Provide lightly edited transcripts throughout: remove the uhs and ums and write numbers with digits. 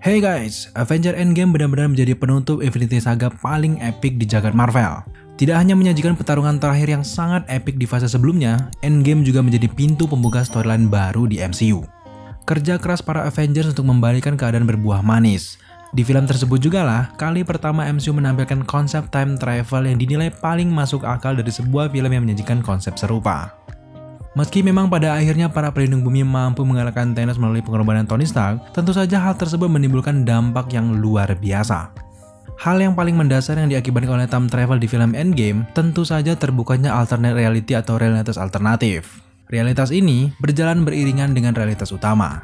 Hey guys, Avengers Endgame benar-benar menjadi penutup Infinity Saga paling epik di jagat Marvel. Tidak hanya menyajikan pertarungan terakhir yang sangat epik di fase sebelumnya, Endgame juga menjadi pintu pembuka storyline baru di MCU. Kerja keras para Avengers untuk membalikan keadaan berbuah manis. Di film tersebut juga lah, kali pertama MCU menampilkan konsep time travel yang dinilai paling masuk akal dari sebuah film yang menyajikan konsep serupa. Meski memang pada akhirnya para pelindung bumi mampu mengalahkan Thanos melalui pengorbanan Tony Stark, tentu saja hal tersebut menimbulkan dampak yang luar biasa. Hal yang paling mendasar yang diakibatkan oleh time travel di film Endgame tentu saja terbukanya alternate reality atau realitas alternatif. Realitas ini berjalan beriringan dengan realitas utama.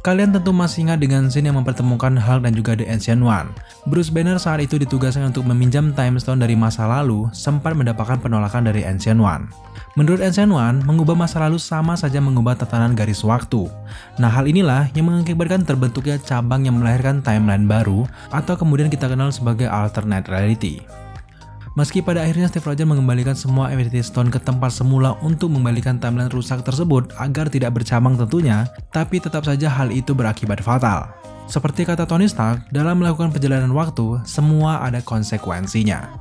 Kalian tentu masih ingat dengan scene yang mempertemukan Hulk dan juga The Ancient One. Bruce Banner saat itu ditugaskan untuk meminjam Time Stone dari masa lalu, sempat mendapatkan penolakan dari Ancient One. Menurut Ancient One, mengubah masa lalu sama saja mengubah tatanan garis waktu. Nah, hal inilah yang mengakibatkan terbentuknya cabang yang melahirkan timeline baru, atau kemudian kita kenal sebagai alternate reality. Meski pada akhirnya Steve Rogers mengembalikan semua Infinity Stone ke tempat semula untuk membalikan timeline rusak tersebut agar tidak bercabang tentunya, tapi tetap saja hal itu berakibat fatal. Seperti kata Tony Stark, dalam melakukan perjalanan waktu, semua ada konsekuensinya.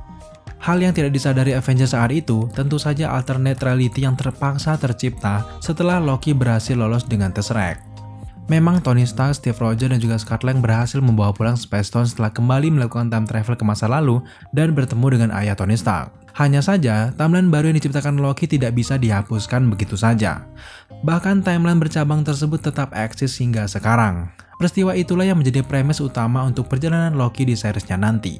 Hal yang tidak disadari Avengers saat itu, tentu saja alternate reality yang terpaksa tercipta setelah Loki berhasil lolos dengan Tesseract. Memang Tony Stark, Steve Rogers, dan juga Scott Lang berhasil membawa pulang Space Stone setelah kembali melakukan time travel ke masa lalu dan bertemu dengan ayah Tony Stark. Hanya saja, timeline baru yang diciptakan Loki tidak bisa dihapuskan begitu saja. Bahkan timeline bercabang tersebut tetap eksis hingga sekarang. Peristiwa itulah yang menjadi premis utama untuk perjalanan Loki di seriesnya nanti.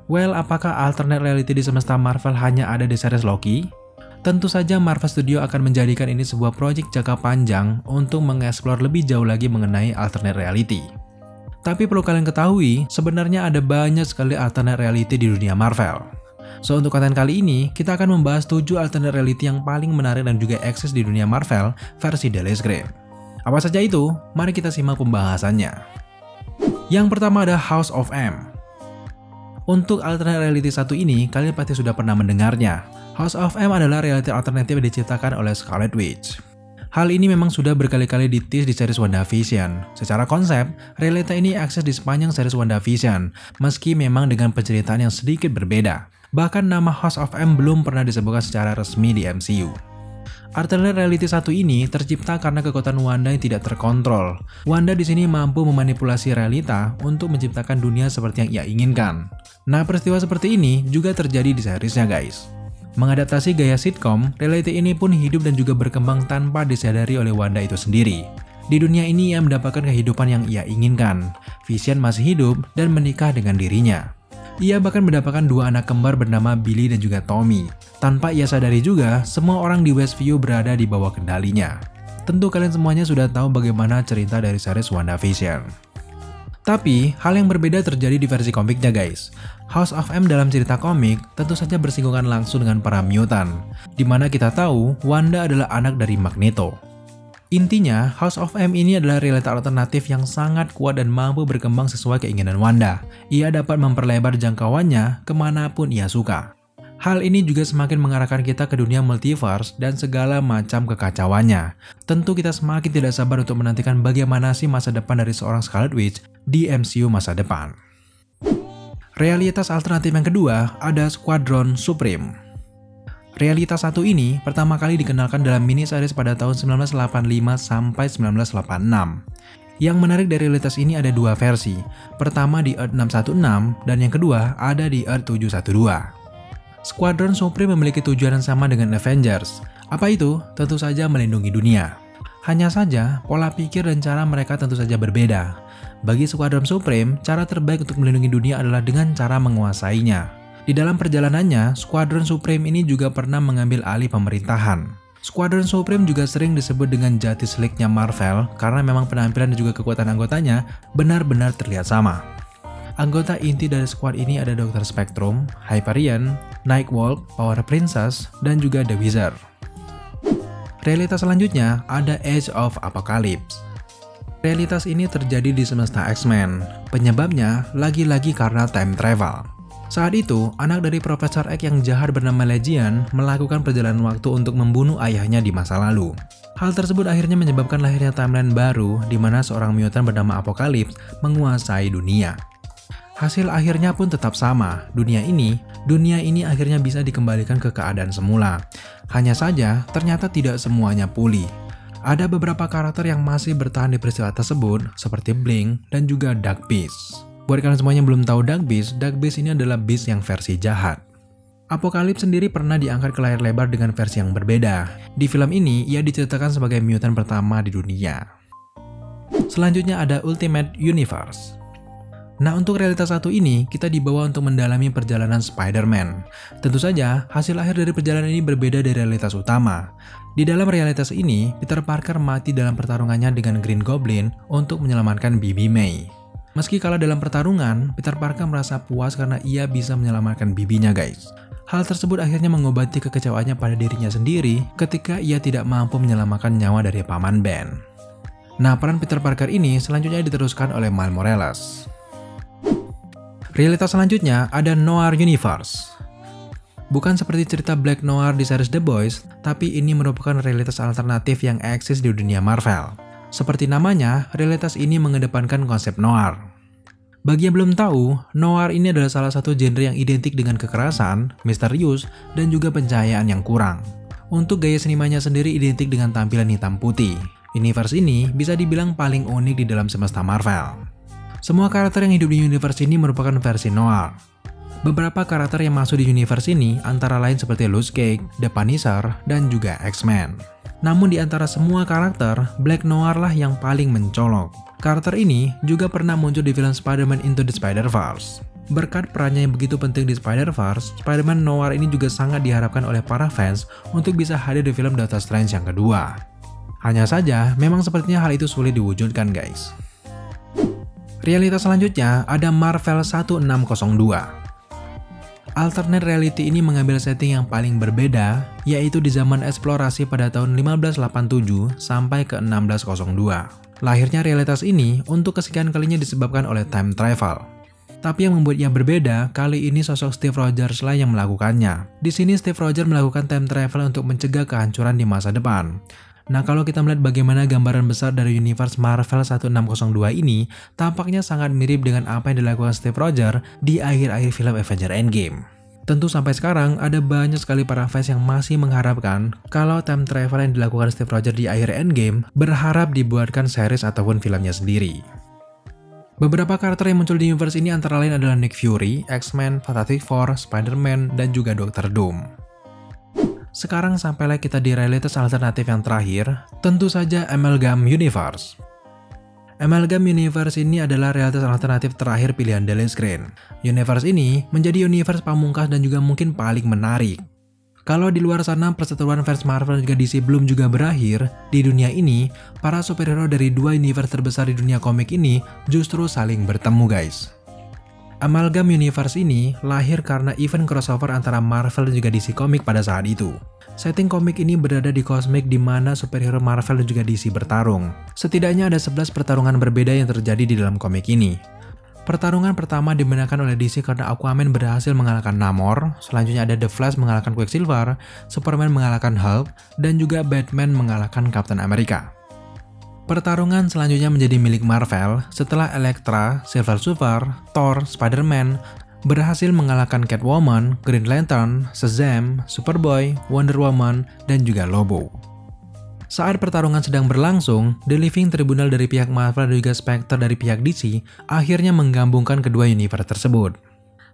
Well, apakah alternate reality di semesta Marvel hanya ada di series Loki? Tentu saja Marvel Studios akan menjadikan ini sebuah proyek jangka panjang untuk mengeksplor lebih jauh lagi mengenai alternate reality. Tapi perlu kalian ketahui, sebenarnya ada banyak sekali alternate reality di dunia Marvel. So, untuk konten kali ini, kita akan membahas 7 alternate reality yang paling menarik dan juga eksis di dunia Marvel versi Daily Script. Apa saja itu? Mari kita simak pembahasannya. Yang pertama ada House of M. Untuk alternate reality satu ini, kalian pasti sudah pernah mendengarnya. House of M adalah reality alternatif yang diciptakan oleh Scarlet Witch. Hal ini memang sudah berkali-kali di-tease di series WandaVision. Secara konsep, realita ini akses di sepanjang series WandaVision, meski memang dengan penceritaan yang sedikit berbeda. Bahkan nama House of M belum pernah disebutkan secara resmi di MCU. Alternate reality satu ini tercipta karena kekuatan Wanda yang tidak terkontrol. Wanda di sini mampu memanipulasi realita untuk menciptakan dunia seperti yang ia inginkan. Nah, peristiwa seperti ini juga terjadi di seriesnya guys. Mengadaptasi gaya sitcom, reality ini pun hidup dan juga berkembang tanpa disadari oleh Wanda itu sendiri. Di dunia ini ia mendapatkan kehidupan yang ia inginkan. Vision masih hidup dan menikah dengan dirinya. Ia bahkan mendapatkan 2 anak kembar bernama Billy dan juga Tommy. Tanpa ia sadari juga, semua orang di Westview berada di bawah kendalinya. Tentu kalian semuanya sudah tahu bagaimana cerita dari series WandaVision. Tapi, hal yang berbeda terjadi di versi komiknya guys. House of M dalam cerita komik tentu saja bersinggungan langsung dengan para mutant, dimana kita tahu Wanda adalah anak dari Magneto. Intinya, House of M ini adalah realita alternatif yang sangat kuat dan mampu berkembang sesuai keinginan Wanda. Ia dapat memperlebar jangkauannya kemanapun ia suka. Hal ini juga semakin mengarahkan kita ke dunia multiverse dan segala macam kekacauannya. Tentu kita semakin tidak sabar untuk menantikan bagaimana sih masa depan dari seorang Scarlet Witch di MCU masa depan. Realitas alternatif yang kedua ada Squadron Supreme. Realitas satu ini pertama kali dikenalkan dalam mini-series pada tahun 1985 sampai 1986. Yang menarik dari realitas ini ada 2 versi. Pertama di Earth 616 dan yang kedua ada di Earth 712. Squadron Supreme memiliki tujuan yang sama dengan Avengers. Apa itu? Tentu saja melindungi dunia. Hanya saja, pola pikir dan cara mereka tentu saja berbeda. Bagi Squadron Supreme, cara terbaik untuk melindungi dunia adalah dengan cara menguasainya. Di dalam perjalanannya, Squadron Supreme ini juga pernah mengambil alih pemerintahan. Squadron Supreme juga sering disebut dengan Justice League-nya Marvel karena memang penampilan dan juga kekuatan anggotanya benar-benar terlihat sama. Anggota inti dari squad ini ada Dr. Spectrum, Hyperion, Nightwolf, Power Princess, dan juga The Wizard. Realitas selanjutnya ada Age of Apocalypse. Realitas ini terjadi di semesta X-Men. Penyebabnya lagi-lagi karena time travel. Saat itu, anak dari Profesor X yang jahat bernama Legion melakukan perjalanan waktu untuk membunuh ayahnya di masa lalu. Hal tersebut akhirnya menyebabkan lahirnya timeline baru di mana seorang mutant bernama Apocalypse menguasai dunia. Hasil akhirnya pun tetap sama, dunia ini akhirnya bisa dikembalikan ke keadaan semula. Hanya saja, ternyata tidak semuanya pulih. Ada beberapa karakter yang masih bertahan di peristiwa tersebut, seperti Blink dan juga Dark Beast. Buat kalian semuanya yang belum tahu Dark Beast ini adalah Beast yang versi jahat. Apocalypse sendiri pernah diangkat ke layar lebar dengan versi yang berbeda. Di film ini, ia diceritakan sebagai mutant pertama di dunia. Selanjutnya ada Ultimate Universe. Nah, untuk realitas satu ini, kita dibawa untuk mendalami perjalanan Spider-Man. Tentu saja, hasil akhir dari perjalanan ini berbeda dari realitas utama. Di dalam realitas ini, Peter Parker mati dalam pertarungannya dengan Green Goblin untuk menyelamatkan Bibi May. Meski kalah dalam pertarungan, Peter Parker merasa puas karena ia bisa menyelamatkan bibinya, guys. Hal tersebut akhirnya mengobati kekecewaannya pada dirinya sendiri ketika ia tidak mampu menyelamatkan nyawa dari Paman Ben. Nah, peran Peter Parker ini selanjutnya diteruskan oleh Miles Morales. Realitas selanjutnya ada Noir Universe. Bukan seperti cerita Black Noir di series The Boys, tapi ini merupakan realitas alternatif yang eksis di dunia Marvel. Seperti namanya, realitas ini mengedepankan konsep noir. Bagi yang belum tahu, noir ini adalah salah satu genre yang identik dengan kekerasan, misterius, dan juga pencahayaan yang kurang. Untuk gaya senimanya sendiri identik dengan tampilan hitam putih. Universe ini bisa dibilang paling unik di dalam semesta Marvel. Semua karakter yang hidup di universe ini merupakan versi noir. Beberapa karakter yang masuk di universe ini antara lain seperti Luke Cage, The Punisher, dan juga X-Men. Namun di antara semua karakter, Black Noir lah yang paling mencolok. Karakter ini juga pernah muncul di film Spider-Man Into the Spider-Verse. Berkat perannya yang begitu penting di Spider-Verse, Spider-Man Noir ini juga sangat diharapkan oleh para fans untuk bisa hadir di film Doctor Strange yang kedua. Hanya saja, memang sepertinya hal itu sulit diwujudkan, guys. Realitas selanjutnya ada Marvel 1602. Alternate reality ini mengambil setting yang paling berbeda, yaitu di zaman eksplorasi pada tahun 1587 sampai ke 1602. Lahirnya realitas ini untuk kesekian kalinya disebabkan oleh time travel. Tapi yang membuatnya berbeda, kali ini sosok Steve Rogers lah yang melakukannya. Di sini Steve Rogers melakukan time travel untuk mencegah kehancuran di masa depan. Nah, kalau kita melihat bagaimana gambaran besar dari universe Marvel 1602 ini, tampaknya sangat mirip dengan apa yang dilakukan Steve Rogers di akhir-akhir film Avengers Endgame. Tentu sampai sekarang ada banyak sekali para fans yang masih mengharapkan kalau time travel yang dilakukan Steve Rogers di akhir Endgame berharap dibuatkan series ataupun filmnya sendiri. Beberapa karakter yang muncul di universe ini antara lain adalah Nick Fury, X-Men, Fantastic Four, Spider-Man, dan juga Dr. Doom. Sekarang sampailah kita di realitas alternatif yang terakhir, tentu saja Amalgam Universe. Amalgam Universe ini adalah realitas alternatif terakhir pilihan Daily Screen. Universe ini menjadi universe pamungkas dan juga mungkin paling menarik. Kalau di luar sana perseteruan fans Marvel dan juga DC belum juga berakhir, di dunia ini, para superhero dari dua universe terbesar di dunia komik ini justru saling bertemu, guys. Amalgam Universe ini lahir karena event crossover antara Marvel dan juga DC Comics pada saat itu. Setting komik ini berada di kosmik di mana superhero Marvel dan juga DC bertarung. Setidaknya ada 11 pertarungan berbeda yang terjadi di dalam komik ini. Pertarungan pertama dimenangkan oleh DC karena Aquaman berhasil mengalahkan Namor, selanjutnya ada The Flash mengalahkan Quicksilver, Superman mengalahkan Hulk, dan juga Batman mengalahkan Captain America. Pertarungan selanjutnya menjadi milik Marvel setelah Elektra, Silver Surfer, Thor, Spider-Man berhasil mengalahkan Catwoman, Green Lantern, Shazam, Superboy, Wonder Woman, dan juga Lobo. Saat pertarungan sedang berlangsung, The Living Tribunal dari pihak Marvel dan juga Spectre dari pihak DC akhirnya menggabungkan kedua universe tersebut.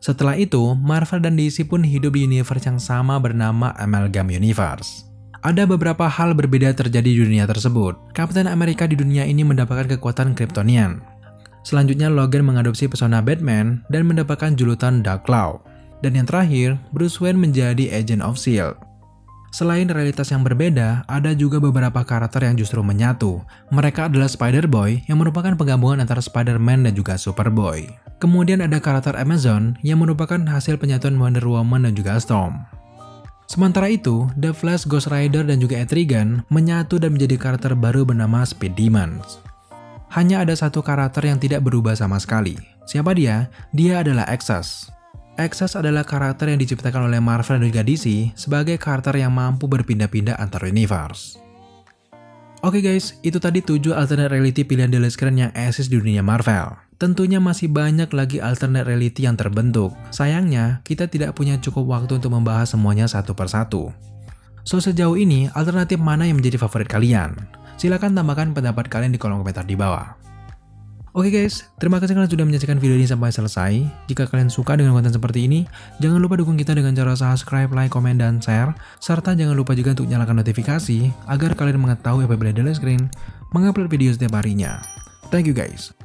Setelah itu, Marvel dan DC pun hidup di universe yang sama bernama Amalgam Universe. Ada beberapa hal berbeda terjadi di dunia tersebut. Captain America di dunia ini mendapatkan kekuatan Kryptonian. Selanjutnya Logan mengadopsi pesona Batman dan mendapatkan julutan Dark Claw. Dan yang terakhir, Bruce Wayne menjadi Agent of S.H.I.E.L.D. Selain realitas yang berbeda, ada juga beberapa karakter yang justru menyatu. Mereka adalah Spider-Boy yang merupakan penggabungan antara Spider-Man dan juga Superboy. Kemudian ada karakter Amazon yang merupakan hasil penyatuan Wonder Woman dan juga Storm. Sementara itu, The Flash, Ghost Rider, dan juga Etrigan menyatu dan menjadi karakter baru bernama Speed Demons. Hanya ada satu karakter yang tidak berubah sama sekali. Siapa dia? Dia adalah Exas. Exas adalah karakter yang diciptakan oleh Marvel dan juga DC sebagai karakter yang mampu berpindah-pindah antar universe. Oke guys, itu tadi 7 alternate reality pilihan Dallas Crane yang eksis di dunia Marvel. Tentunya masih banyak lagi alternate reality yang terbentuk. Sayangnya, kita tidak punya cukup waktu untuk membahas semuanya satu persatu. So, sejauh ini, alternatif mana yang menjadi favorit kalian? Silahkan tambahkan pendapat kalian di kolom komentar di bawah. Oke guys, terima kasih kalian sudah menyaksikan video ini sampai selesai. Jika kalian suka dengan konten seperti ini, jangan lupa dukung kita dengan cara subscribe, like, komen, dan share. Serta jangan lupa juga untuk nyalakan notifikasi, agar kalian mengetahui apabila Dallas Crane mengupload video setiap harinya. Thank you guys.